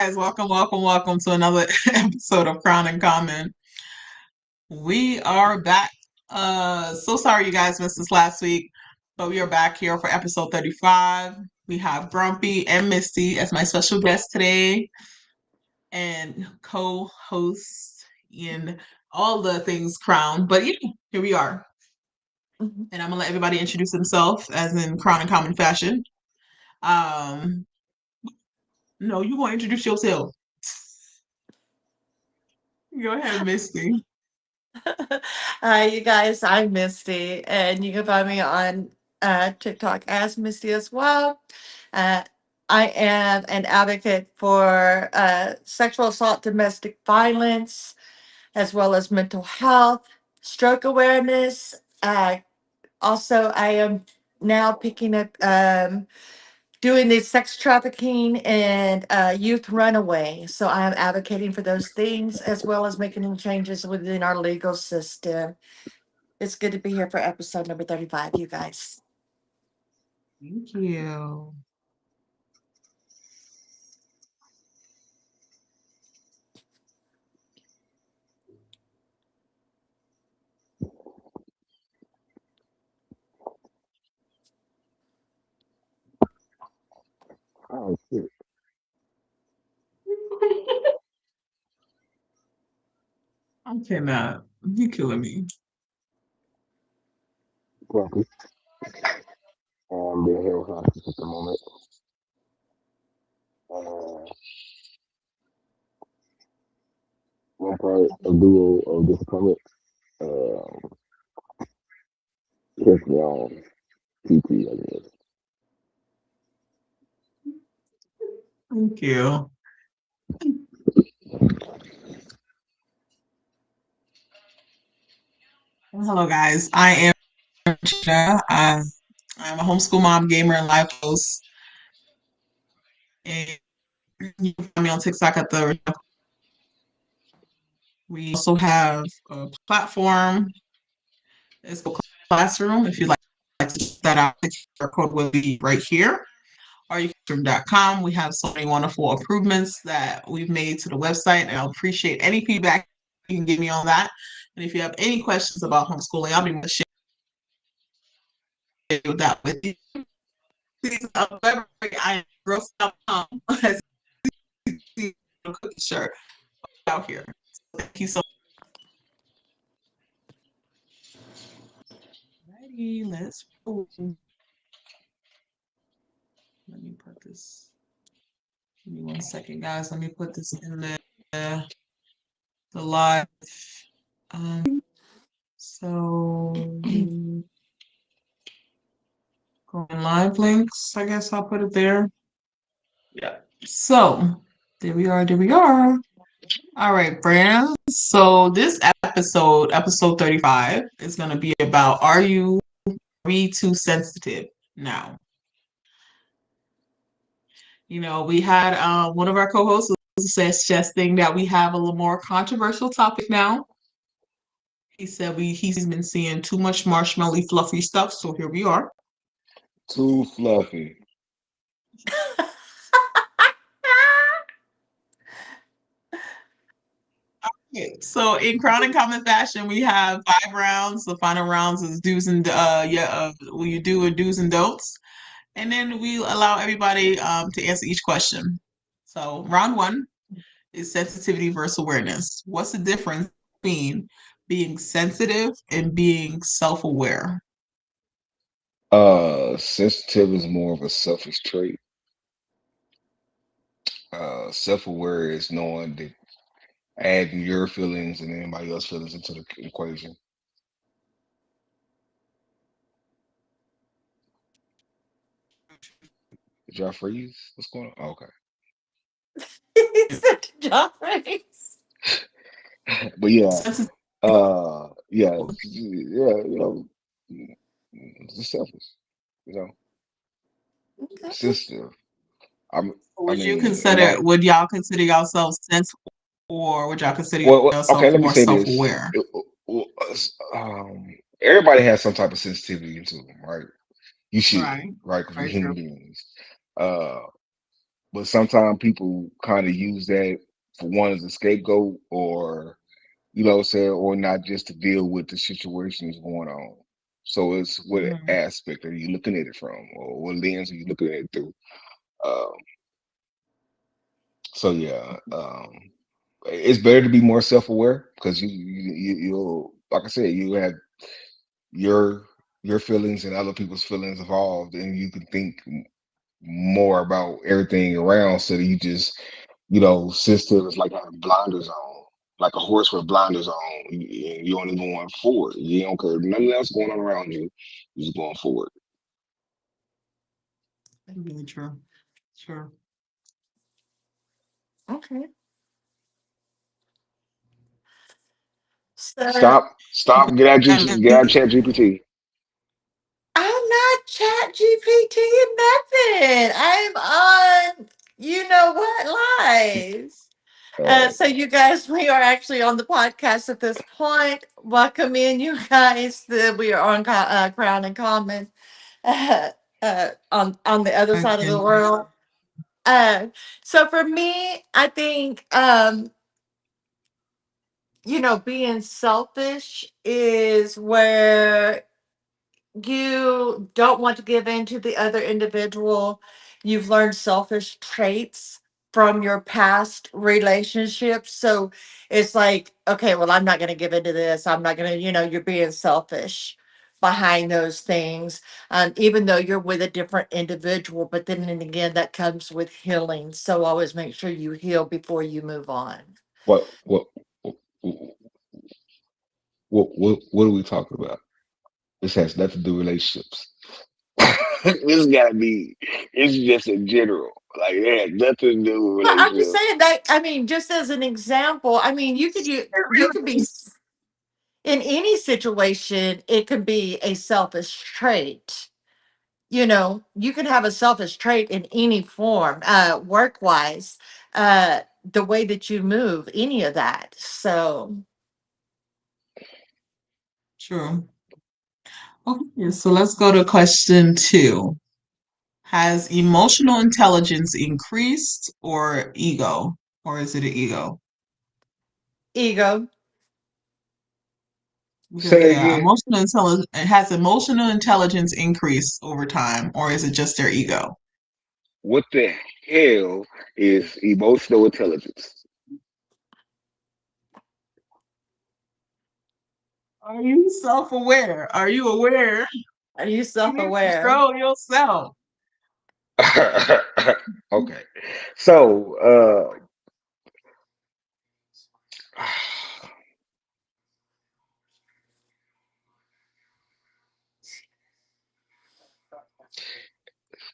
guys, welcome to another episode of Crown and Common. We are back. So sorry you guys missed us last week, but we are back here for episode 35. We have Grumpy and Misty as my special guest today and co-host in all the things Crown. But yeah, here we are. Mhm. And I'm gonna let everybody introduce themselves as in Crown and Common fashion. Um, no, you want to introduce yourself. Go ahead, Misty. Hi, you guys. I'm Misty, and you can find me on TikTok as Misty as well. Uh, I am an advocate for sexual assault, domestic violence, as well as mental health, stroke awareness. Also, I am now picking up doing the sex trafficking and youth runaway. So I am advocating for those things as well as making changes within our legal system. It's good to be here for episode number 35, you guys. Thank you. Oh shit. I cannot. You killing me. Grumpy. Being held hostage at the moment. Uh, one part of duo of disappointment. Um, Catch me on PT, I guess. Thank you. Well, hello, guys. I am Gina. I'm a homeschool mom, gamer, and life host. And you can find me on TikTok at the. We also have a platform. It's called Classroom. If you'd like to check that out, the QR code will be right here. Or you can classroom.com. We have so many wonderful improvements that we've made to the website, and I'll appreciate any feedback you can give me on that. And if you have any questions about homeschooling, I'll be more to share that with you. Please, I am girl scout mom, as you see the cookie shirt out here. So thank you so much. Ready, let's roll. Let me put this. Give me 1 second, guys. Let me put this in the live. So going live links. I guess I'll put it there. Yeah. So there we are. There we are. All right, Brandon. So this episode 35, is going to be about are you be too sensitive now? We had one of our co-hosts was suggesting that we have a little more controversial topic now. He said he's been seeing too much marshmallow fluffy stuff, so here we are. Too fluffy. Okay, so in Crown and Common fashion, we have 5 rounds. The final rounds is do's and will you do a do's and don'ts, and then we allow everybody to answer each question. So round one is sensitivity versus awareness. What's the difference between being sensitive and being self-aware? Sensitive is more of a selfish trait. Self-aware is knowing that adding your feelings and anybody else's feelings into the equation. Did y'all freeze? What's going on? Oh, okay. He said Joffrey's. But yeah, Sensitive. it's just selfish, you know, Okay. sensitive. I'm, I Would you mean, consider? everybody. Would y'all consider yourselves sensitive, or would y'all consider Okay, yourself let me more say this. self-aware? Well, everybody has some type of sensitivity into them, right? You should, Right. right? Because we're Very human true. beings. Uh, but sometimes people kind of use that for one as a scapegoat, or you know what I'm saying, or not just to deal with the situation that's going on. So it's what Mhm. aspect are you looking at it from, or what lens are you looking at it through? Um, so yeah, it's better to be more self-aware because you'll, like I said, you have your your feelings and other people's feelings involved, and you can think more about everything around, so that you just, you know, sit still. It's like having blinders on, like a horse with blinders on. You only going forward. You don't care nothing else going on around you. You're just going forward. Really true. Sure. Okay. So Stop. Get out And Get out Chat GPT. I'm not chat GPT nothing. I'm on you know what lives. Uh, So you guys, we are actually on the podcast at this point. Welcome in, you guys. We are on Crown and Common, on the other side of the okay. world. Uh, so for me, I think being selfish is where you don't want to give in to the other individual. You've learned selfish traits from your past relationships. So it's like, okay, well, I'm not going to give into this. I'm not going to, you're being selfish behind those things. Even though you're with a different individual, but then and again, that comes with healing. So always make sure you heal before you move on. what what are we talking about? This has nothing to do with relationships. This gotta be. It's just in general. Like it has nothing to do with Well, I'm just relationships. saying that. I mean, just as an example, I mean, you could be in any situation. It could be a selfish trait. You can have a selfish trait in any form, work wise, the way that you move, any of that. So, True. Okay, so let's go to question two. Has emotional intelligence increased or ego? Or is it an ego? ego. Because Say it yeah, again. emotional intelligence has emotional intelligence increased over time, or is it just their ego? What the hell is emotional intelligence? Are you self-aware? Are you aware? Are you You self need to aware? control yourself. Okay. So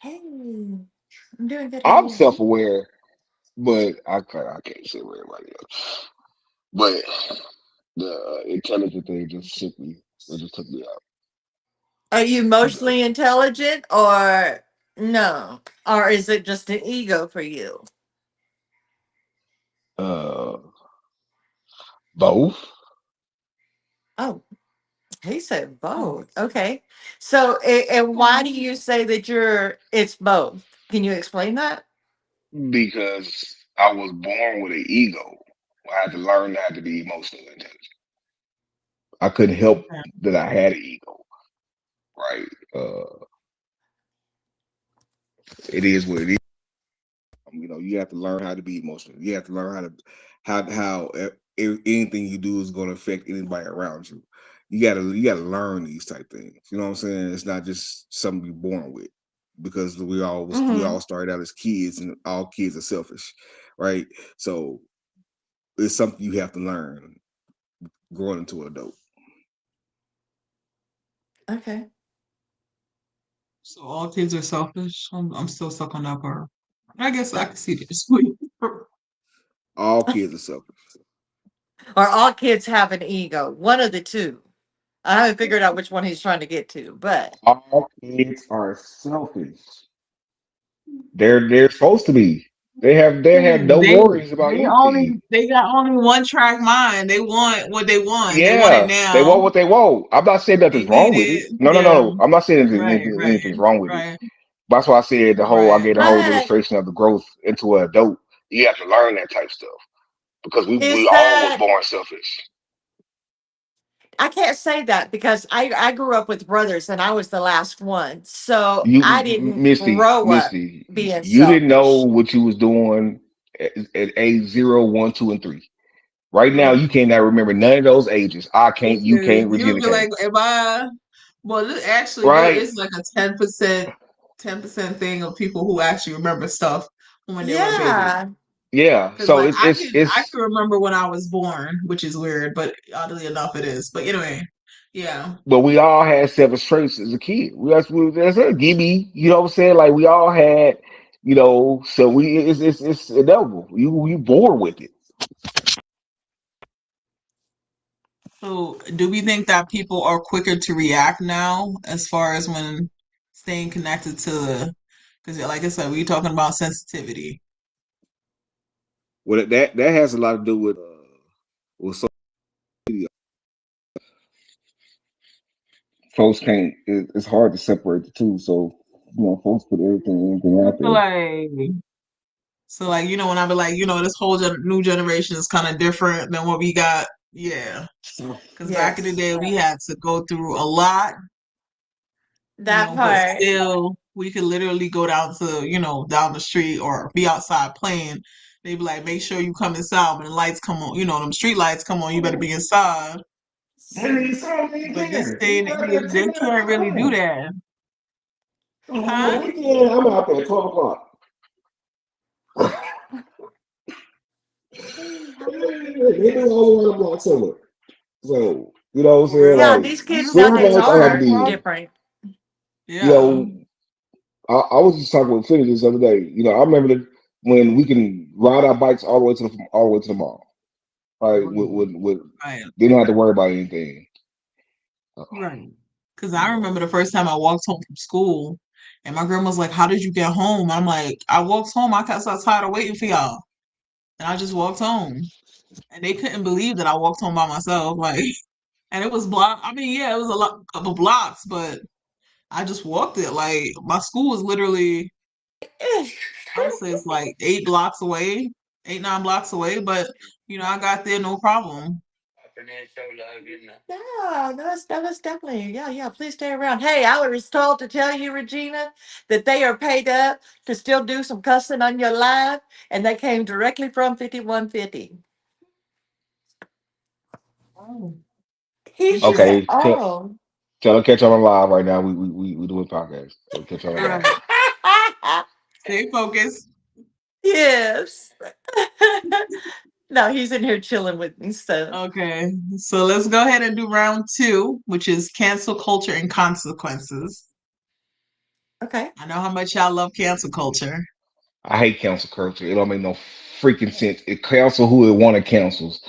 Hey, I'm doing good. How are I'm you? self-aware, but I can't say where everybody else. But the intelligent thing just took me. It just took me out. Are you emotionally intelligent or no? Or is it just an ego for you? Uh, Both. Oh, he said both. Okay. So, and why do you say that it's both? Can you explain that? Because I was born with an ego. I had to learn not to be emotionally intelligent. I couldn't help Okay. that I had an ego, right? It is what it is. You know, you have to learn how to be emotional. You have to learn how anything you do is going to affect anybody around you. You gotta learn these type things. You know what I'm saying? It's not just something you're born with, because we Mm-hmm. all started out as kids, and all kids are selfish, right? So it's something you have to learn growing into an adult. Okay. So all kids are selfish. I'm still stuck on that part. I guess I So, can see this. All kids are selfish. or all kids have an ego. One of the two. I haven't figured out which one he's trying to get to, but All kids are selfish. They're supposed to be. They have no They worries about anything. they got only one track mind. They want what they want. They want it Yeah, they now. want what they want. I'm not saying They nothing's need wrong with it. it. No, no, Yeah. no. I'm not saying Right, right, anything's wrong with it. right. That's why I said I Right. gave the whole But illustration of the growth into an adult. You have to learn that type stuff because we is all was that born selfish. I can't say that because I grew up with brothers and I was the last one. So You, I didn't Misty, grow up Misty, being you didn't know selfish. what you was doing at age 0, 1, 2, and 3. Right now, Right. you cannot remember none of those ages. I can't. You Because can't. you'll Regina be can't. like, am I? Well, actually, there Right? is like a 10% thing of people who actually remember stuff when they were a baby. Yeah, Yeah. Because So like it's I it's can I it's. can remember when I was born, which is weird, but oddly enough, it is. But anyway, yeah. But we all had seven traits as a kid. That's a gimme. You know what I'm saying? Like we all had. So it's inevitable. You born with it. So, do we think that people are quicker to react now, as far as when staying connected to the? Because, like I said, we talking about sensitivity. Well, that has a lot to do with social media. Folks can't. It's hard to separate the two. So folks put anything I out feel there. like when I be like, this whole new generation is kind of different than what we got. Yeah, because back in the yes, day, we had to go through a lot, that but part. still, we could literally go down to, down the street or be outside playing. They be like, make sure you come inside when the lights come on. Them street lights come on. You better be inside. Hey, son, we But this can. day and age, they can't really do that, huh? I'm out there at 12 o'clock. They do all around the block somewhere. So what I'm For saying? real. Yeah, Like these kids You certain come nowadays ones I from have Red are to. Rock? different. You Yeah. know, I was just talking with Finny this other day. I remember when we can ride our bikes all the way to the mall. Right? With Right. didn't have to worry about anything. Right. Because I You remember know. the first time I walked home from school, and my grandma's like, "How did you get home?" I'm like, "I walked home. I got so tired of waiting for y'all, and I just walked home." And they couldn't believe that I walked home by myself. Like, and it was block. I mean, yeah, it was a lot couple blocks, but I just walked it. Like, my school was literally, I would say it's like 8 blocks away, 8, 9 blocks away. But I got there no problem. Yeah, that was definitely yeah, yeah. Please stay around. Hey, I was told to tell you, Regina, that they are paid up to still do some cussing on your live, and that came directly from 5150. Oh, He she said, interesting. Okay, "Oh." tell her catch on live right now. We doing podcast. So catch on All live. right, stay focused. Yes. No, he's in here chilling with me. So Okay, so let's go ahead and do round two, which is cancel culture and consequences. okay. I know how much y'all love cancel culture. I hate cancel culture. It don't make no freaking sense. It cancel who it want to cancels.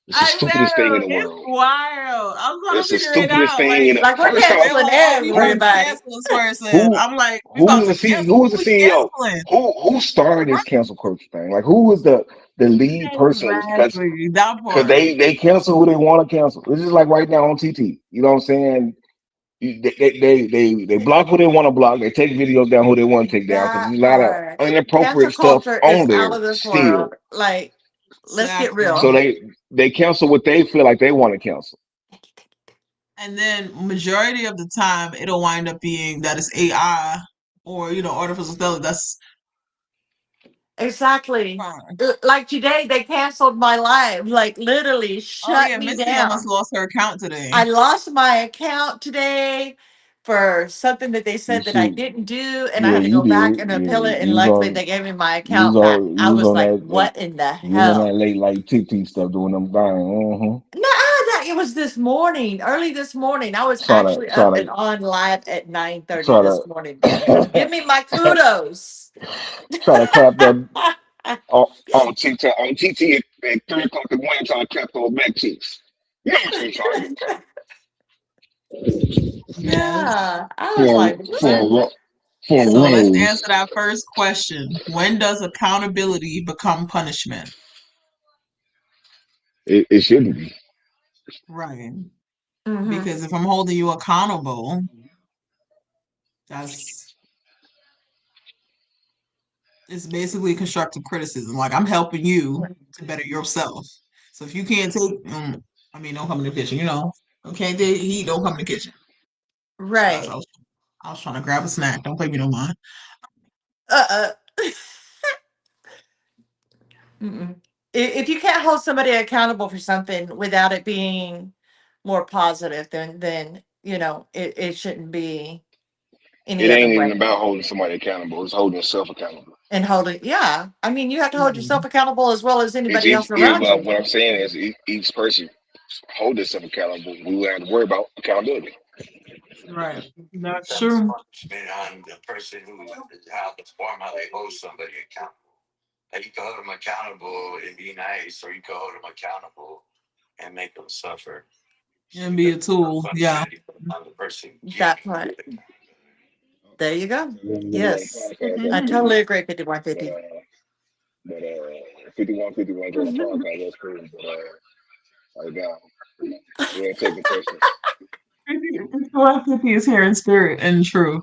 It's the I stupidest thing in know the it's world. wild. I'm trying to It's the figure it stupidest out. thing Like in the Like we're first they're off. canceling like, "Oh, we about Who to everybody. cancel this person." who I'm like, "We who about was to the cancel? who was Who the we CEO? canceling?" Who started this Right. cancel culture thing? Like who was the lead person? Because Exactly that because part. they cancel who they want to cancel. It's just like right now on TT. You know what I'm saying? They block who they want to block. They take videos down who they want to take down because That there's a lot of part. Cancel inappropriate stuff culture is on out there of this still. world. Like, let's get Exactly. So real. they cancel what they feel like they want to cancel. And then majority of the time, it'll wind up being that it's AI or artificial intelligence. That's Exactly. fine. Like today, they canceled my live. Like literally Oh shut yeah, me Misty almost down. lost her account today. I lost my account today for something that they You said that I see, didn't do, and I yeah, had to you go back did. and appeal Yeah, it. And luckily, they gave me my account back. I you was was on like, that "What in the you was on that hell?" late like TT stuff doing them things. No, that it was this morning, early this morning. I was Trying to actually up and on live at 9:30 try this morning, guys. So give me my kudos. trying to clap that on TT at 3 o'clock in the morning trying to clap those back cheeks. You know what I'm trying to do. Yes. Yeah, I was For like, for Let, "What?" for so let's answer Rose. that first question. When does accountability become punishment? It shouldn't be. Right. Hmm. Because if I'm holding you accountable, that's It's basically constructive criticism. Like I'm helping you to better yourself. So if you can't take, I mean, don't come in the kitchen. Okay, he don't come in the kitchen. Gosh, Right. I was trying to grab a snack. Don't pay me no mind. Uh. Mm-mm. If you can't hold somebody accountable for something without it being more positive, then it shouldn't be It any other ain't even way. about holding somebody accountable. It's holding yourself accountable. And holding, yeah, I mean, you have to hold yourself Mhm. accountable as well as It's anybody each, else yeah, around well, you. what I'm saying is each person hold themselves accountable. We will have to worry about accountability. Right. That's true. And be a tool. Yeah. That part. There you go. So we're gonna go on Yes, podcast I that's totally cool. agree. 51, But 50. 51 join the podcast that's cool. But right now we'll take the questions. 5150 is here in spirit and true.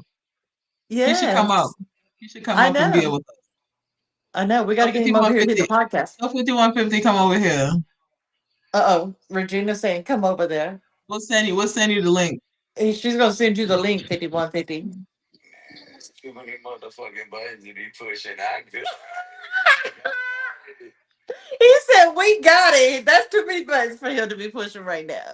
He should come up. Yes, He should come I up and be know. with us. I know. We got So to get him over here to do the 5150. podcast. So 5150, come over here. Uh-oh. Regina's saying, come over there. We'll send you the link. She's going to send you the link, 5150. He said, we got it. That's too many buttons for him to be pushing right now.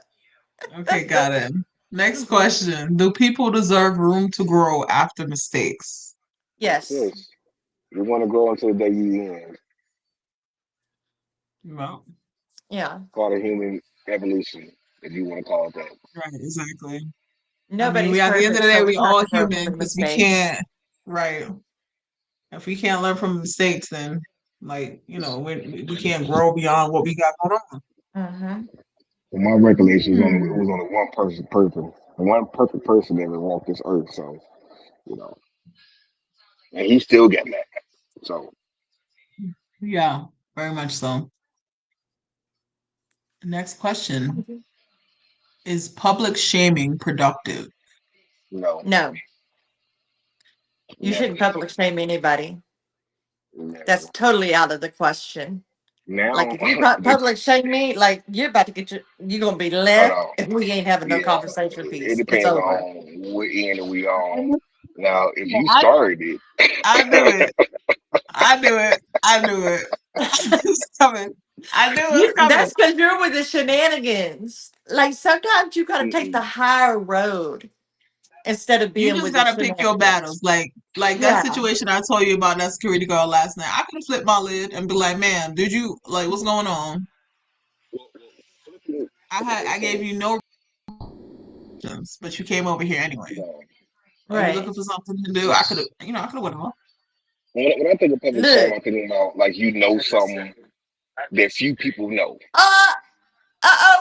Okay, got it. Next question. Do people deserve room to grow after mistakes? Of Yes. course, you want to grow until the day you end. Well, Yeah. Part of human evolution, if you want to call it that. right, exactly. I mean, we Nobody's at the end of perfect, the day, so we we have all to learn from human the because we mistakes. can't, right. If we can't learn from mistakes, then like, we can't grow beyond what we got going on. Mm-hmm. From my recollection, it Hmm. was only one perfect person that ever walked this earth. So you know, and he still got mad. So Yeah, very much so. Next question. Is public shaming productive? no, No, you never, shouldn't public shame anybody. That's never. totally out of the question. Like Now, if you public shame me, like you're gonna be hold left, on. and we ain't having no Yeah, conversation it piece. It's depends over. on what end are we I on. knew Now, if it. you started it, I knew it. I knew it. I knew it. I knew it was coming. I knew it was coming. That's because you're with the shenanigans. Like sometimes you gotta take the mm-mm, higher road instead of You being just with the gotta pick your battles. shenanigans. Like that Yeah. situation I told you about that security guard last night. I could have flipped my lid and be like, "Ma'am, did you like what's going on?" I so, gave you no reasons, but you came over here anyway. no. Are you Right. looking for something to do? I could have went on. When I think of public shame, Look. I'm thinking about like something that few people know, Uh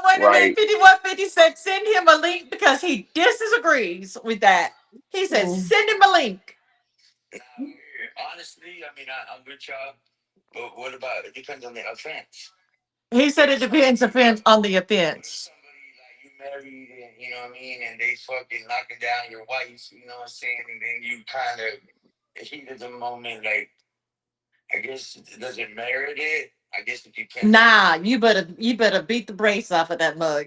wait a minute. right? 5150 said send him a link because he disagrees with that. He says Oh, send him a link. He said it depends offense on the offense. Nah, you better beat the brace off of that mug.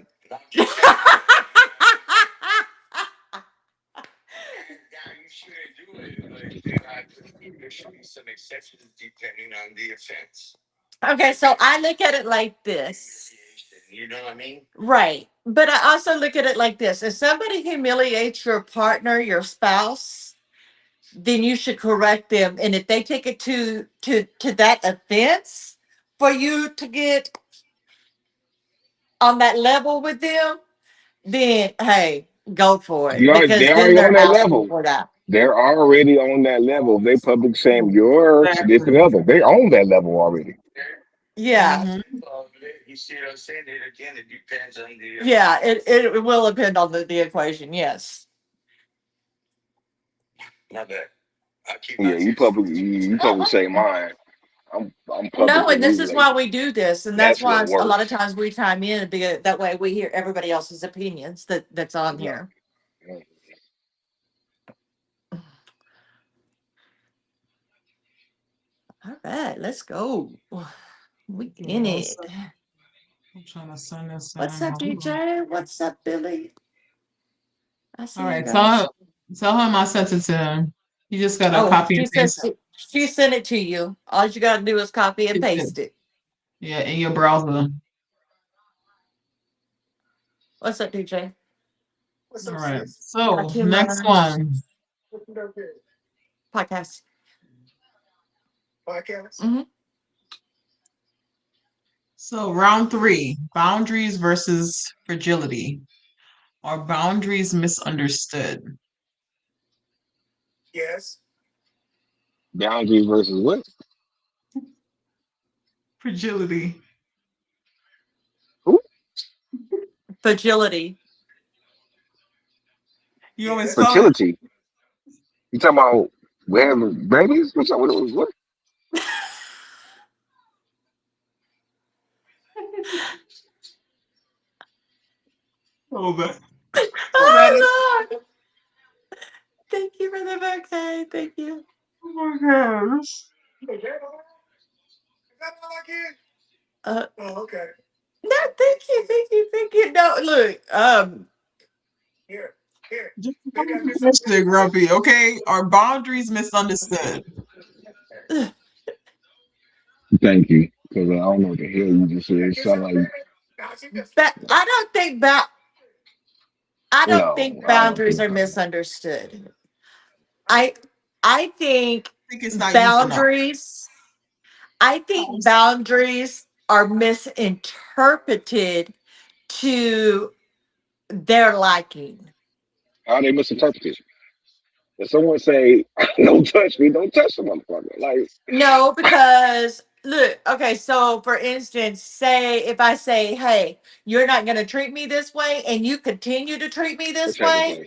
Okay, so I look at it like this. Right. But I also look at it like this. If somebody humiliates your partner, your spouse, then you should correct them. And if they take it to that offense for you to get on that level with them, then hey, go for it. They Because then already on they're that asking level. for that. They're already on that level. If they public shame your significant exactly. other, they own that level already. Yeah. Hmm. Yeah, it will depend on the equation, yes. Yeah, you public shame mine. I'm No, publicly and this is humiliating why you. we do this, and that's That's why what a lot of works. times we chime in because that way we hear everybody else's opinions that's on Yeah. here. All right, let's go. We Give me in one it. second. I'm trying to send this in. What's up, Hold on. DJ? What's up, Billy? I All see you right, guys. tell him I sent it to him. You just gotta Oh, copy and paste she sent it to you. All you gotta do is copy and it. paste it. Yeah, in your browser. What's up, DJ? All right. Got So you, next lunch. one. Podcast. Mm-hmm. So round three, boundaries versus fragility. Are boundaries misunderstood? Boundaries versus what? Fragility. Who? Fragility. You always spell it? Fertility. You talking about we having babies? What? Oh, that. Oh, that is. Oh, Lord. Thank you for the bouquet. Thank you. Oh my gosh. Uh, no, thank you, thank you, thank you. No, look, Just answer the question, Grumpy. Okay. Are boundaries misunderstood? Thank you. Because I don't know what the hell you just said. It sound like but I don't no, think I don't boundaries think are so. misunderstood. I I think I think it's not used enough. boundaries I think boundaries are misinterpreted to their liking. How they misinterpreted? If someone say, "Don't touch me," don't touch the motherfucker. Like, No, because look, okay, so for instance, say if I say, hey, you're not going to treat me this way, and you continue to treat me what this type of way, way?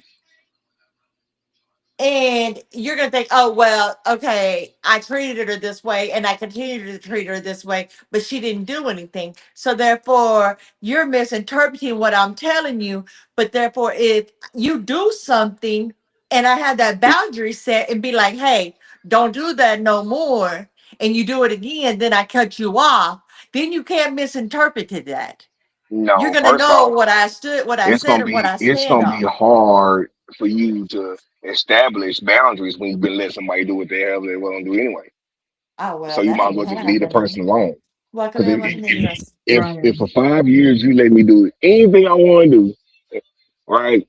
and you're going to think, oh, well, okay, I treated her this way and I continued to treat her this way, but she didn't do anything. So therefore, you're misinterpreting what I'm telling you. But therefore, if you do something and I have that boundary set and be like, hey, don't do that no more, and you do it again, then I cut you off, then you can't misinterpret that. You're No, going to first know off, what I stood, what I said, and what I it's stand gonna be on. hard for you to establish boundaries when you've been letting somebody do what the hell they want to do anyway. Oh, So well, you that might as ain't well just leave the happening. person alone. Welcome Because in, welcome in, you guys. if Right. for 5 years you let me do anything I want to do, right,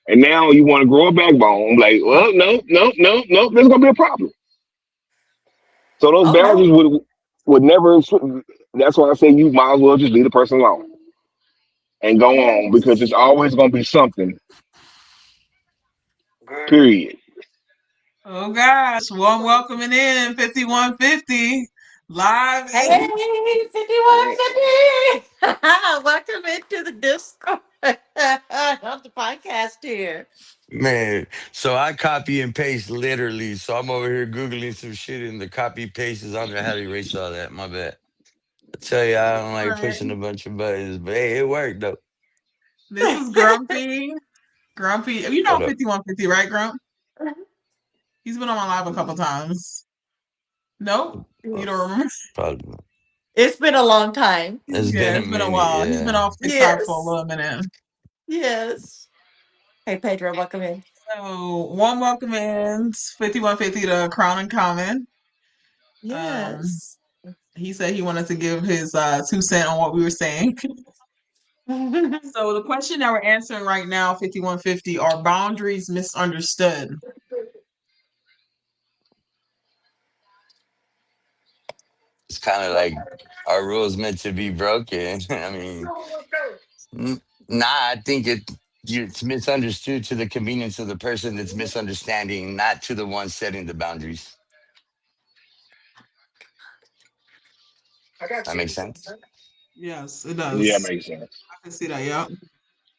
and now you want to grow a backbone, I'm like, well, no, no, no, no, there's gonna be a problem. So those Oh boundaries no. would never. That's why I say you might as well just leave the person alone and go on because it's Yes. always gonna be something. Period. Oh gosh. One welcoming in 5150. Live Hey, in. 5150. Welcome into the Discord. On the podcast here. Man, so I copy and paste literally. So I'm over here Googling some shit and the copy paste is on there. How to erase all that? My bad. I tell you, I don't like Right. pushing a bunch of buttons, but hey, it worked though. This is Grumpy. Grumpy. You know What up? 5150, right, Grump? He's been on my live a couple times. Nope. You don't Yes. remember? Probably not. It's been a long time. It's been Yeah, a it's been a minute, while. He's been yeah. off TikTok for a Yes. little minute. Yes. Hey, Pedro, welcome in. So one welcome in 5150 to Crown and Common. Um, Yes. he said he wanted to give his 2 cent on what we were saying. So the question that we're answering right now, 5150, are boundaries misunderstood? It's kind of like our rules meant to be broken. I mean, nah, I think it's misunderstood to the convenience of the person that's misunderstanding, not to the one setting the boundaries. That makes sense. Yes, it Yeah, does. makes sense. I can see that, yeah.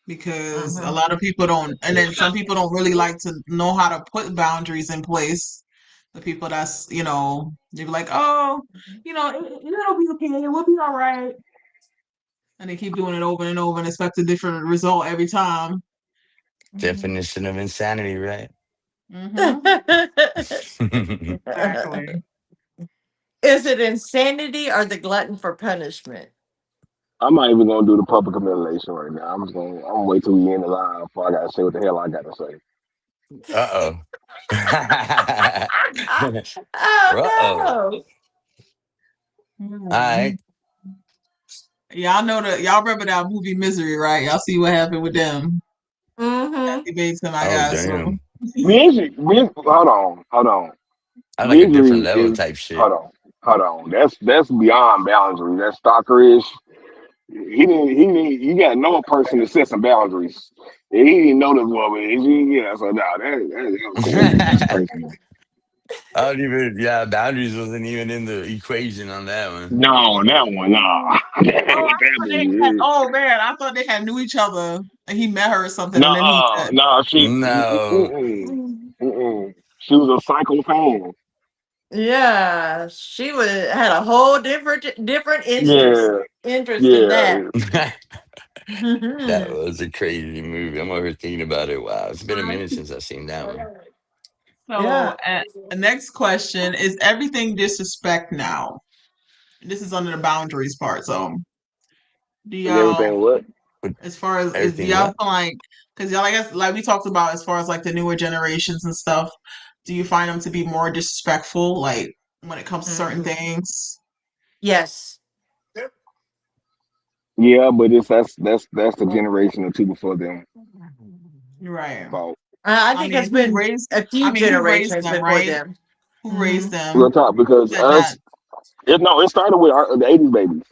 Because a Uh-huh. lot of people don't, and then some people don't really like to know how to put boundaries in place. The people that's, they be like, oh, it'll be okay, we'll be all right. And they keep doing it over and over and expect a different result every time. Definition of insanity, right? Mm-hmm. Exactly. Is it insanity or the glutton for punishment? I'm not even gonna do the public humiliation right now. I'm gonna wait till we end the line before I gotta say what the hell I gotta say. Uh oh. Uh oh. Oh All Hmm. right. Y'all know that y'all remember that movie Misery, right? Y'all see what happened with them. no. Mm-hmm. Kathy Bates and my Oh guy. So damn. Hold on. I like a different Misery level is type shit. hold on, hold on. That's beyond boundaries. That's stalkerish. He didn't. You got to know a person to set some boundaries. And he didn't know this woman. Yeah, so no, that was corny. That's I crazy. don't even. Yeah, boundaries wasn't even in the equation on that one. No, that one, nah. That oh, ain't I what that thought they had. movie is. Oh man, I thought they had knew each other, and he met her or something, and then he Nah, said, nah, she, No. she was a psycho fan. Yeah, she was had a whole different Yeah, interest in that. yeah. That Mhm. was a crazy movie. I'm over here thinking about it. Wow, it's been a minute since I've seen that one. "So, Yeah. the next question is everything disrespect now? This is under the boundaries part. So, do Is y'all, everything what? But as far as is do everything y'all what? feel like, because y'all, I guess, like we talked about, as far as like the newer generations and stuff, do you find them to be more disrespectful, like when it comes to certain Mhm. things? Yes. Yeah, but that's the generation or two before them Right. fault. I I think mean, it's been a I few mean, who raised generations them, before right? them. Who raised Hmm. them? Real talk, Who because said that? it started with the '80s babies,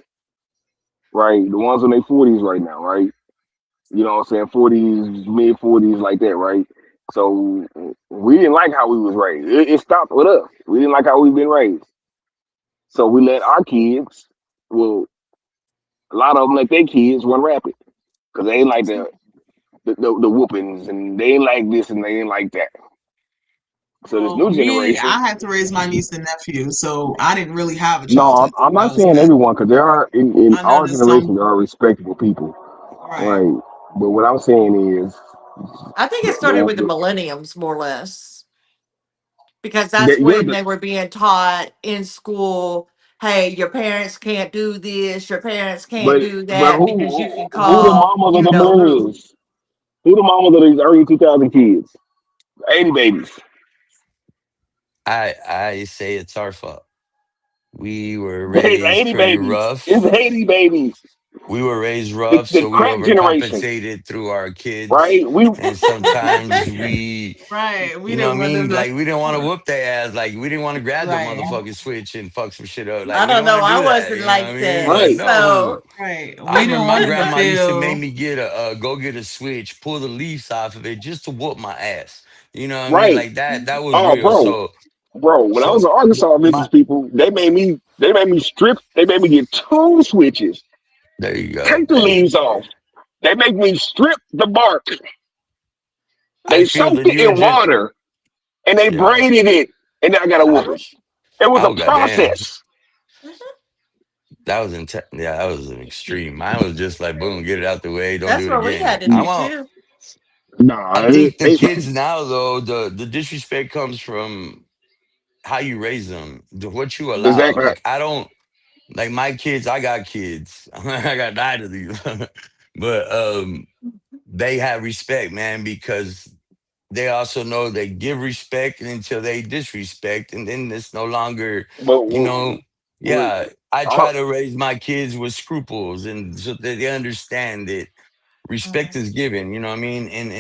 right? The ones in their 40s right now, right? You know what I'm saying? 40s, mid 40s, like that, right? So we didn't like how we was raised. It stopped with us. We didn't like how we been raised. So we let our kids, well, a lot of them let their kids run rapid because they ain't like the whoopings and they ain't like this and they ain't like that. So this Well, new me, generation, I had to raise my niece and nephew, so I didn't really have a no, childhood. I'm That not was saying good. everyone because there are in I know our there's some, generation there are respectable people, right, right? But what I'm saying is I think it the started with the the, millenniums, more or less, because that's the yeah when they were being taught in school. Hey, your parents can't do this. Your parents can't do but that because you can who the call mamas of you the know who. millennials? Who the mamas of these early 2000 kids? 80 babies. I say it's our fault. We were It's raised 80 pretty babies. It's rough. 80 babies. We were raised rough, The so we crack generation, overcompensated through our kids. right? We And sometimes we, right. We you know what didn't I want them mean? to, Like, we didn't want to whoop their ass. Like, we didn't want to grab the right, motherfucking switch and fuck some shit up. Like, I we don't didn't want know. to I do that. wasn't You know what I like mean? that. Like, right, So no. right. I We didn't remember my want them to grandma used to make feel, me go get a switch, pull the leaves off of it just to whoop my ass. You know what I mean? right. Like that was Oh, real. bro. When I was So in Arkansas my, visiting people, they made me strip. They made me get two switches. there you go. Take the Hey, leaves off. They make me strip the bark. I They feel the soaked it newer in gen. water and they Yo, braided it, and then I got a whooping. It was a oh goddamn. process. That was yeah, that was an extreme. Mine was just like boom, get it out the way, don't do that's it what we again. had to I do won't. too. Nah, I think the kids now though, the disrespect comes from how you raise them, what you allow. exactly. Like I don't like my kids. I got kids. I got 9 of these, but they have respect, man, because they also know they give respect until they disrespect, and then it's no longer, But you know. we, Yeah, I I, try to raise my kids with scruples, and so that they understand that respect Mhm. is given. You know what I mean? And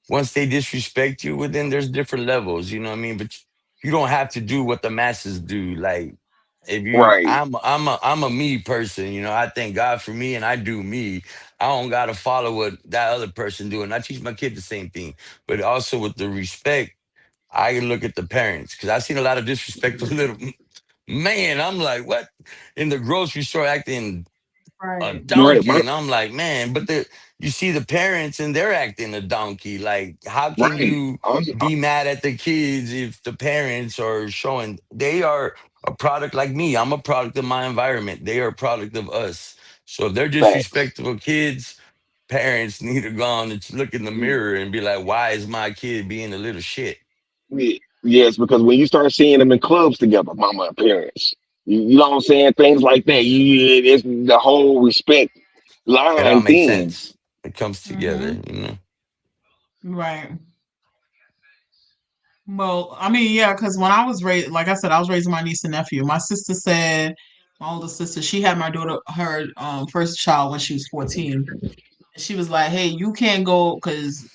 once they disrespect you, well, then there's different levels. You know what I mean? But you don't have to do what the masses do. Like if you, right, I'm a me person. You know, I thank God for me, and I do me. I don't gotta follow what that other person do, and I teach my kid the same thing. But also with the respect, I look at the parents because I've seen a lot of disrespectful little man. I'm like, what in the grocery store acting a right, right, donkey, and I'm like, man, but the you see the parents and they're acting a donkey. Like, how can right. you be mad at the kids if the parents are showing they are a product like me? I'm a product of my environment. They are a product of us. So if they're Facts. disrespectful kids, parents need to go on and look in the mirror and be like, why is my kid being a little shit? Yes, because when you start seeing them in clubs together, mama and parents. You know what I'm saying? Things like that. It's the whole respect It all line makes thing. sense. It comes together, Hmm. you know. Right. Well, I mean, yeah, because when I was raised, like I said, I was raising my niece and nephew. My sister said, my older sister, she had my daughter, her first child when she was 14. And she was like, hey, you can't go, because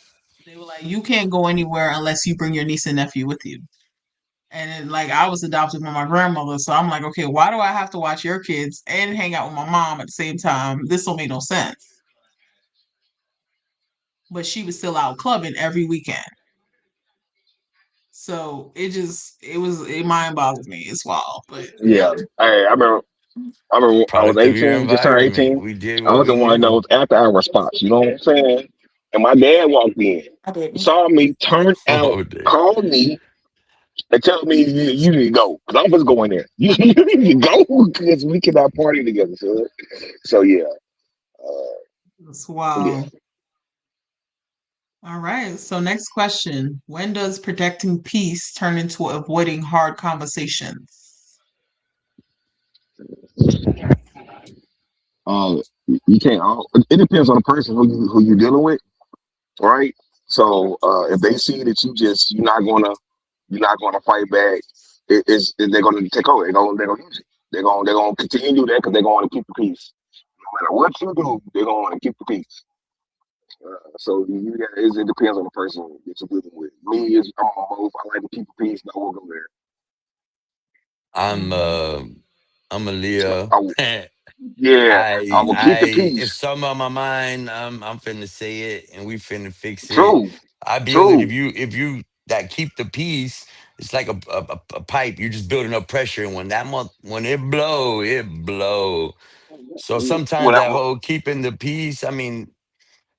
they were like, you can't go anywhere unless you bring your niece and nephew with you. And then, like, I was adopted by my grandmother. So I'm like, okay, why do I have to watch your kids and hang out with my mom at the same time? This don't make no sense. But she was still out clubbing every weekend. So it mind boggles me as well. But Yeah. yeah. Hey, I remember I was Product of your 18, just turned environment. 18. We did I what was the we one that knew. was after hour spots. You know what I'm saying? And my dad walked in, I didn't. saw me, turned out, Oh, dude. called me, and tell me you need to go because I'm just going there. You need to go because we cannot party together. So yeah, uh, That's yeah. wow. All right. So next question. When does protecting peace turn into avoiding hard conversations? You can't. It depends on the person who you're dealing with, right? So if they see that you're not gonna fight back, they're gonna take over. They're gonna use it. They're gonna continue to do that because they're gonna want to keep the peace. No matter what you do, they're gonna want to keep the peace. So it depends on the person that you're dealing with. Me is I'm on both. I like to keep the peace, but I will go there. I'm Hmm. uh I'm a Leo. Yeah, I will keep the If peace. something on my mind, I'm finna say it and we finna fix it. True, I build it. true. If you that keep the peace, it's like a pipe. You're just building up pressure, and when it blow, it blow. So sometimes that Whatever. whole keeping the peace. I mean,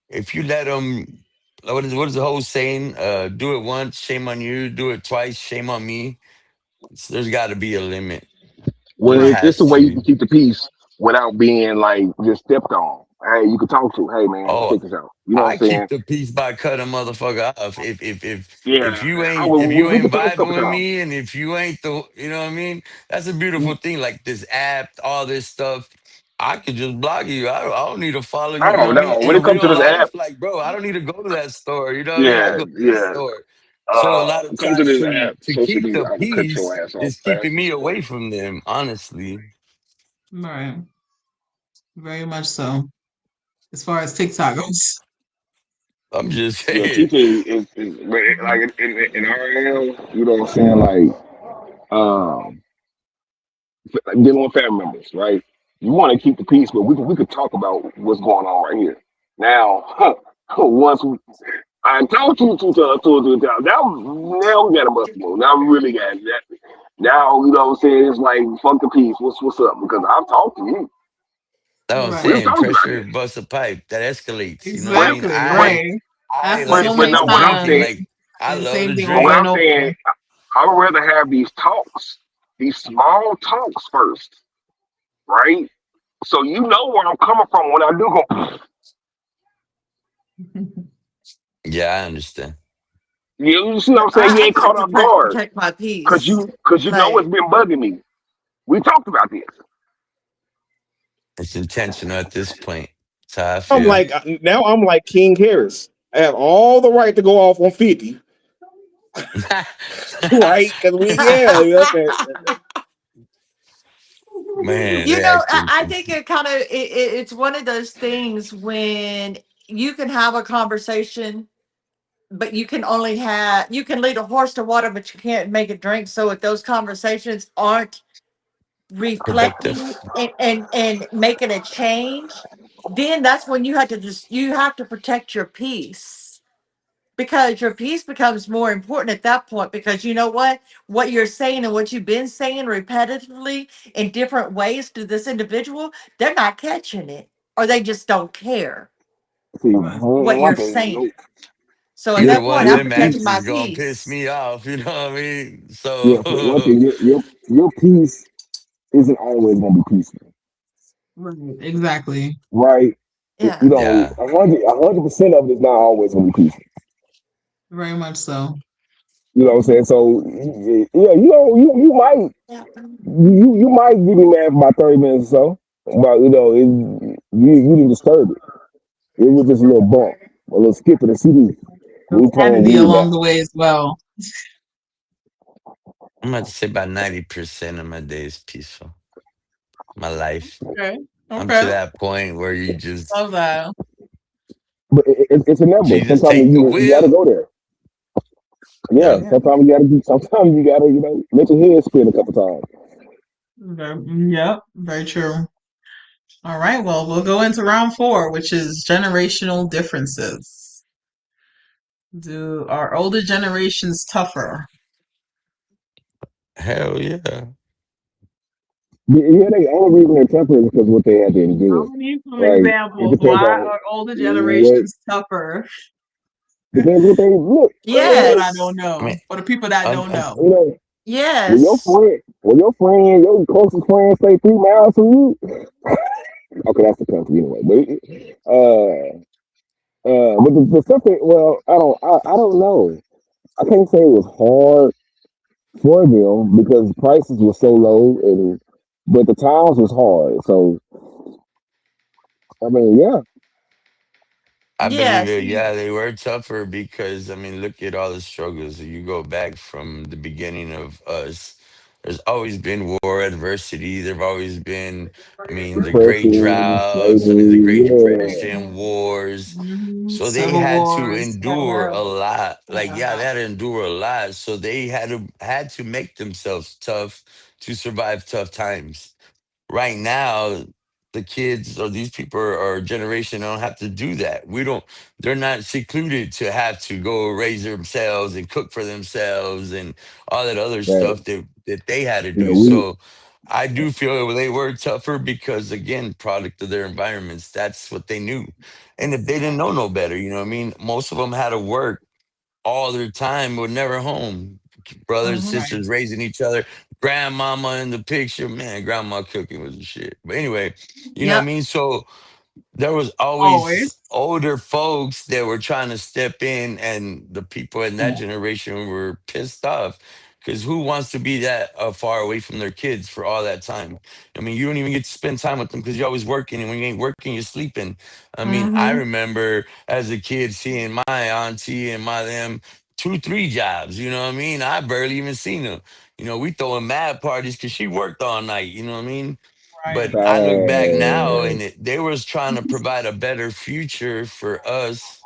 if you let them, what is the whole saying? Do it once, shame on you. Do it twice, shame on me. There's got to be a limit. Well, There it's has the way to you be. can keep the peace without being like just stepped on. Hey, you can talk to. Hey, man, Oh, check this out. You know what I I'm saying? keep the peace by cutting a motherfucker off. If Yeah, you I ain't if will. you We can ain't talk a couple vibing with times. me, and if you ain't the you know what I mean, that's a beautiful Mm, thing. Like this app, all this stuff. I could just block you. I don't need to follow you. You know no, what I mean? no. When In it comes to real this app, life, like bro, I don't need to go to that store. You know what I mean? I yeah, go to this yeah. store. So a lot of Come to times this app, to social keep media, the I will cut your peace ass off is fast keeping and me slow. away from them. Honestly, Right. Very much so. As far as TikTok goes. I'm just Yeah, saying. TT is like in RL, you know what I'm saying? Like dealing with family members, right? You want to keep the peace, but we could talk about what's going on right here. Now, once I talked to now we got a bust move. Now we really got that. Now you know what I'm saying? It's like fuck the peace. What's up? Because I've talked to you. That's what I'm Right. We've saying. talked about Pressure this. busts a pipe that escalates. You know what I But mean? Exactly. Right. I After like so but many no, smoking what I'm weed. times saying, Like I and the love same to thing but over what drink. and I'm saying, over. I would rather have these talks, these small talks first, right? So you know where I'm coming from when I do go. Yeah, I understand. You see what I'm saying? You I ain't try caught to off guard protect my because peace. you know it's Like, been bugging me. We talked about this. It's intentional at this point. That's how I I'm feel. like now I'm like King Harris. I have all the right to go off on 50, right? Because we yeah, okay. Man, you they know, acting. I think it kind of it's one of those things when you can have a conversation, but you can lead a horse to water, but you can't make it drink. So if those conversations aren't reflecting Productive. and making a change, then that's when you have to protect your peace, because your peace becomes more important at that point, because you know what you're saying and what you've been saying repetitively in different ways to this individual, they're not catching it, or they just don't care See, Right. what one you're thing, saying. So at Either that point one, I'm your them protecting peace. my answers gonna piss peace. me off. You know what I mean? Yeah, for one So thing, your peace isn't always gonna be peaceful, Right. Exactly. right? You Yeah. know, yeah, 100% of it is not always gonna be peaceful. Very much so. You know what I'm saying? So yeah, you might Yeah. you might get me mad for about 30 minutes or so. But you didn't disturb it. It was just a little bump, a little skip of the CD. There We had to playing be weird along now. the way as well. I'm about to say about 90% of my day is peaceful. My life. Okay. I'm to Okay. that point where you just Love that. But it's a number. Jesus Sometimes take the you gotta wheel. go there. Yeah, Yep. Yeah. sometimes you gotta do. Sometimes you gotta let your head spin a couple times. Yep. Very true. All right. Well, we'll go into round four, which is generational differences. Do our older generations tougher? Hell yeah. Yeah, they only reason they're temperate is because what they had to endure. I need some Like it examples. depends Why on are older what generations tougher? depends what they look. For the people that Yes. don't I know. mean, For the people that un, don't un, know. You know, Yes. your closest friend, stay 3 miles from you. Okay, that's the country anyway. But the stuff that well, I don't know. I can't say it was hard for them because prices were so low, and but the times was hard. So I mean, yeah, I believe Yes. it. Yeah, they were tougher because I mean, look at all the struggles. You go back from the beginning of us. There's always been war, adversity. There've always been, I mean, the Great depression, Droughts. I mean, the slavery, Great yeah, Depression, wars. So they Civil had to wars. endure a lot. Like, yeah, they had to endure a lot. So they had to make themselves tough to survive tough times. Right now the kids or these people or generation don't have to do that. We don't, they're not secluded to have to go raise themselves and cook for themselves and all that other right. stuff that they had to Yeah, do. So I do feel they were tougher because again, product of their environments, that's what they knew. And if they didn't know no better, you know what I mean, most of them had to work all their time, were never home. Brothers, Hmm. Right. sisters raising each other, grandmama in the picture. Man, grandma cooking was the shit. But anyway, you know what I Yep. mean? So there was Always. always older folks that were trying to step in, and the people in that generation were pissed off because who wants to be that far away from their kids for all that time? I mean, you don't even get to spend time with them because you're always working, and when you ain't working, you're sleeping. I mean, I Hmm. remember as a kid seeing my auntie and my them two, three jobs. You know what I mean? I barely even seen them. You know, we throwing mad parties because she worked all night. You know what I mean? But Right. I look back now right. and they was trying to provide a better future for us,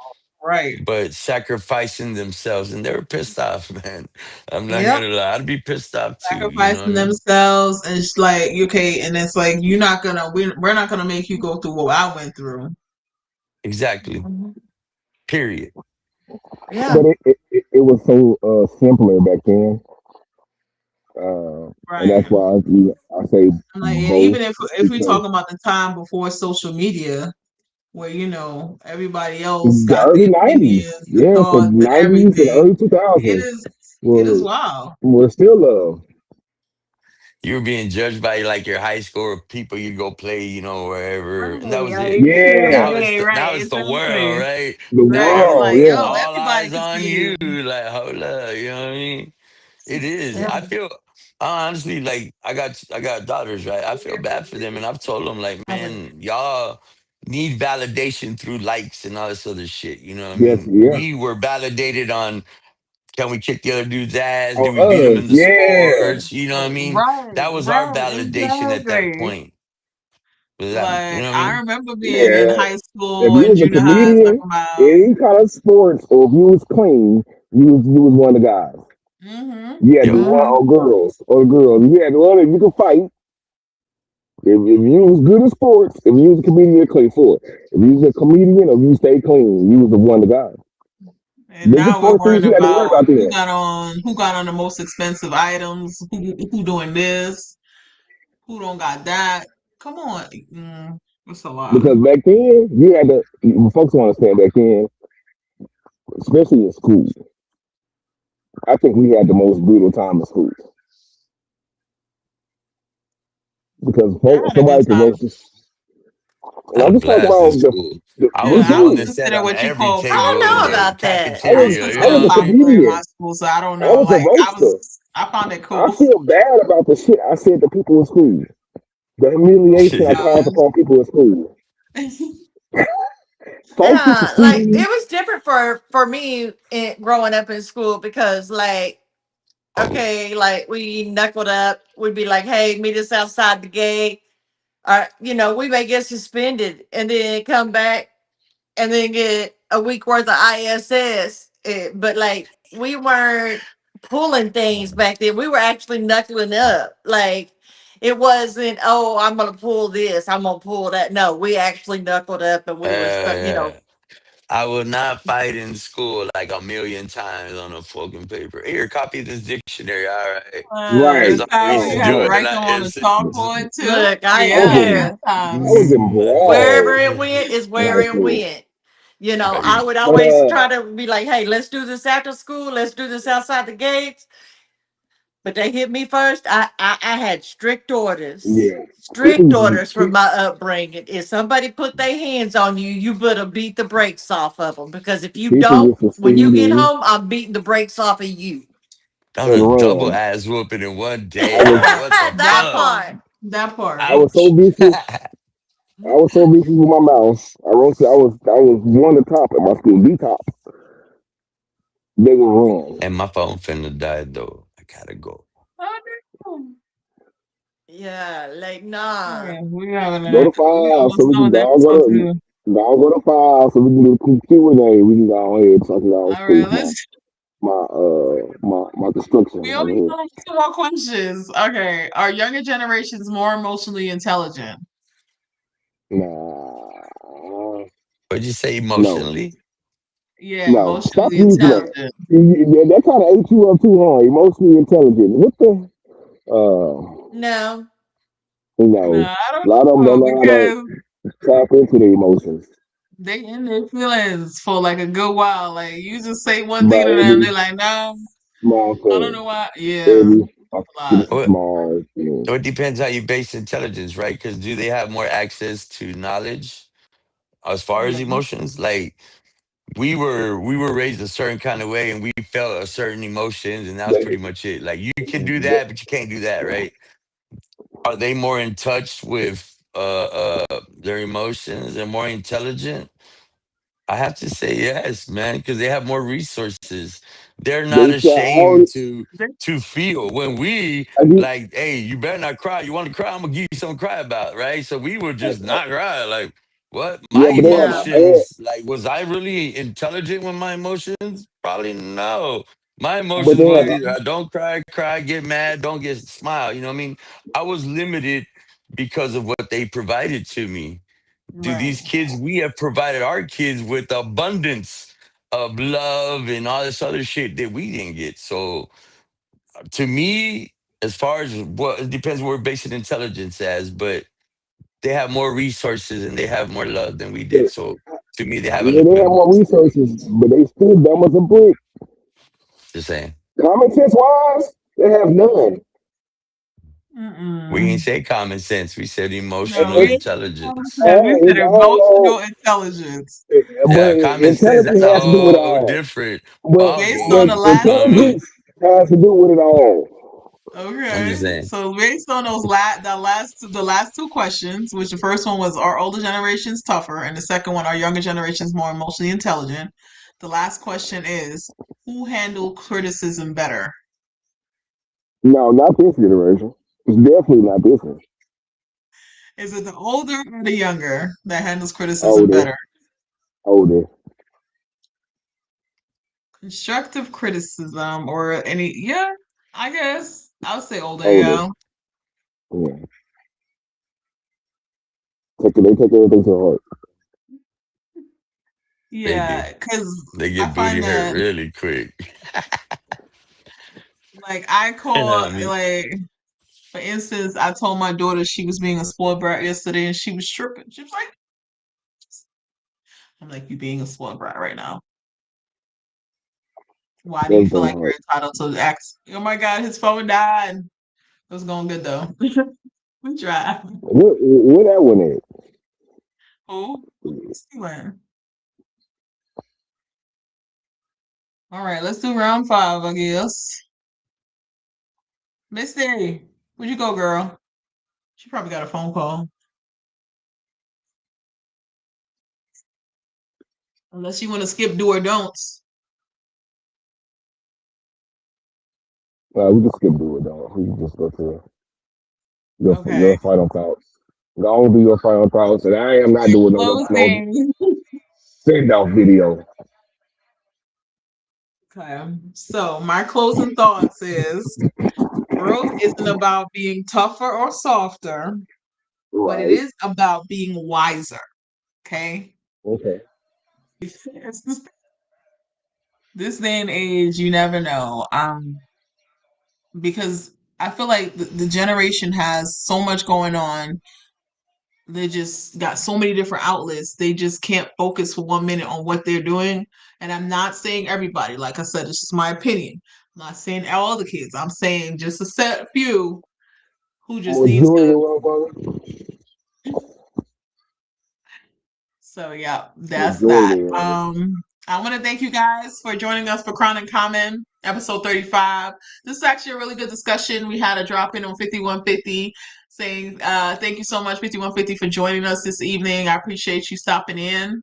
Right. but sacrificing themselves and they were pissed off, man. I'm not Yep. gonna lie, I'd be pissed off too, you know what I Sacrificing mean? themselves and it's like okay, and it's like you're not gonna we're not gonna make you go through what I went through. Exactly. Mhm. Period. Yeah. But it was so simpler back then, and that's Right. why I say I'm like, and both even if we because talk about the time before social media, where everybody else the got early the '90s, opinions, the yeah, the thoughts, and '90s and everything, early it 2000s is it is were wild. were still You were being judged by like your high school or people you go play, wherever, and that Right. was Yeah, it. yeah, Now it's the world, exactly. right? the Right. It's world, like, yeah. yo, All everybody eyes can on see you. you. Like, hold up, you know what I mean? It is. Yeah. I feel honestly like I got daughters, right? I feel bad for them, and I've told them like, man, y'all need validation through likes and all this other shit. You know what I Yes, mean? yeah. We were validated on can we kick the other dude's ass? On Do we beat him us, in the yeah. sports? You know what I mean? Right, That was our right, validation at that exactly. point. Was that you Like know what I I mean? remember being in Yeah. high If school you and was a junior high comedian talking about, in any kind of sports, or if you was clean, you was one of the guys. mm-hmm, You had the Yep. one Hmm. or girls. You had the one that you could fight. If you was good at sports, if you was a comedian, clean for it. If you was a comedian or you stayed clean, you was the one of the guys. and Biggest now we're four things worried you had to worry about about then. who got on the most expensive items, who doing this, who don't got that. Come on, it's a lot. Because back then, you had to, folks don't understand back then, especially in school, I think we had the most brutal time in school. Because I had a good somebody could time. roast us. And I I'm had a just talking blast in about school. I me Yeah, was the I one was too. that sat considered on what you every call I table don't in know popular. the about that. I was was cafeteria. You I know considered was what a I mean? popular in my comedian. school, so I don't I know. was a Like roaster. I found it I cool. feel bad about the shit I said to people in school. The humiliation I caused upon people in school. Folks used to Yeah, see like me. it was different for me growing up in school because like Oh, okay, like we knuckled up, we'd be like, hey, meet us outside the gate, or we may get suspended and then come back and then get a week worth of ISS. But like we weren't pulling things back then. We were actually knuckling up. Like it wasn't, oh, I'm gonna pull this, I'm gonna pull that. No, we actually knuckled up and we was, yeah. I will not fight in school like a million times on a fucking paper. Here, copy this dictionary. All right. Right. This It's time always you Oh, had to boy. doing it. write Like, them on the chalkboard too. look, I I was Yeah, in, good yeah. I times. was in Wherever broad it went is in where high it school. went. I right. would But always try to be like, hey, let's do this after school. Let's do this outside the gates. But they hit me first. I had strict orders. yeah, Strict orders from my upbringing. If somebody put their hands on you, you better beat the brakes off of them. Because if you people don't, used to see when you get me home, I'm beating the brakes off of you. That was and a double run. ass whooping in one I day. was Like, what the That fuck? part. That part. I was so Ouch. vicious. I was so vicious with my mouth. I was one of the top at my school, the top. They would run. And my phone finna die though. I gotta go. Oh, no. Yeah, like nah. Yeah, we having Go to we five so almost we done can with the go episode to too. go to five so we can do the Q&A. We can go ahead so I can go All right, finish my let's. my construction We over only here. have two more questions. Okay, are younger generations more emotionally intelligent? Nah, What'd you say no, emotionally? Yeah, no. Stop emotionally using that. intelligent. That kind of ate you up too hard. Emotionally intelligent. What the? No. No. No, I A don't lot of them know don't know how to because tap into their emotions. they in their feelings for like a good while. Like you just say one thing But to them, every they're like, "No, small I don't thing, know why." Yeah, every a lot. fucking What? small thing. It depends how you base intelligence, right? Because do they have more access to knowledge as far as Yeah, emotions? Like we were raised a certain kind of way, and we felt a certain emotions, and that was They, pretty much it. Like you can do they, that, but you can't do that, right? Are they more in touch with their emotions and more intelligent? I have to say yes, man, because they have more resources. They're not they try ashamed all. they, to feel. When we I do, like, hey, you better not cry. You want to cry? I'm gonna give you something to cry about, right? So we would just not cry. Like, what? My yeah, but they have Yeah. a emotions, like, was I really intelligent with my emotions? Probably no. My but emotions they have was either I don't cry, cry, get mad, don't get smile. You know what I mean? I was limited because of what they provided to me. Do right, these kids, we have provided our kids with abundance of love and all this other shit that we didn't get. So to me, as far as what, it depends what we're basing intelligence as, but they have more resources and they have more love than we did. but, So to me, they have a yeah, little they bit have more more experience. resources, but they still dumb as a brick. Just saying. Common sense wise, they have none. We mm-mm. ain't say common sense. We said No, emotional we It's, ain't say common intelligence. sense. We said it's all emotional intelligence but Yeah, common sense, intelligence that's a has to do with whole all. different But ball based on but the game. last You know what I mean? intelligence has to do with it all. I'm Okay. just saying. So based on those the last two questions, which the first one was are older generations tougher, and the second one are younger generations more emotionally intelligent. The last question is who handled criticism better? No, not this generation. It's definitely not this one. Is it the older or the younger that handles criticism Older, better? older, Constructive criticism or any yeah, I guess I would say older, older. yeah. Yeah. They take everything to heart. They do. Yeah, because They I get booty find hurt that really quick. like I You know call what I mean? like for instance, I told my daughter she was being a spoiled brat yesterday and she was tripping. She was like, I'm like, you being a spoiled brat right now. Why do you feel Everything like to you're heart. entitled to ask? Oh my God, his phone died. It was going good though. We tried. Where that one at? Who? Stealing. All right, let's do round five, I guess. Misty, where'd you go, girl? She probably got a phone call. Unless you want to skip do or don'ts. We can skip do it though. We can just go to your Okay. final thoughts. Go on, do your final thoughts, and I am not doing no Closing. send off video. Okay. So my closing thoughts is growth isn't about being tougher or softer, but it Right. is about being wiser. Okay. Okay. This day and age, you never know. Because I feel like the generation has so much going on. They just got so many different outlets. They just can't focus for 1 minute on what they're doing. And I'm not saying everybody. Like I said, it's just my opinion. I'm not saying all the kids. I'm saying just a set few who just needs Majority to. of motherfuckers. So yeah, that's that. Majority of it. I want to thank you guys for joining us for Crown and Common, episode 35. This is actually a really good discussion. We had a drop in on 5150 saying thank you so much, 5150, for joining us this evening. I appreciate you stopping in.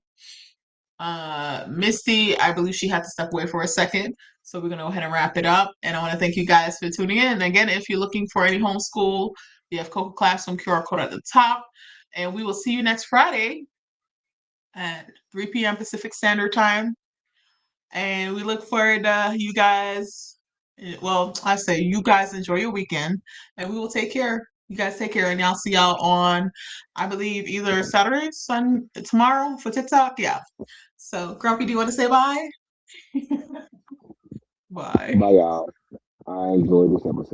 Misty, I believe she had to step away for a second. So we're gonna go ahead and wrap it up. And I want to thank you guys for tuning in. And again, if you're looking for any homeschool, we have Coca Classroom QR code at the top. And we will see you next Friday at 3 p.m. Pacific Standard Time. And we look forward to you guys. Well, I say you guys enjoy your weekend, and we will take care. You guys take care, and I'll see y'all on, I believe, either Saturday, tomorrow for TikTok. Yeah. So, Grumpy, do you want to say bye? Bye. Bye, y'all. I enjoyed this episode.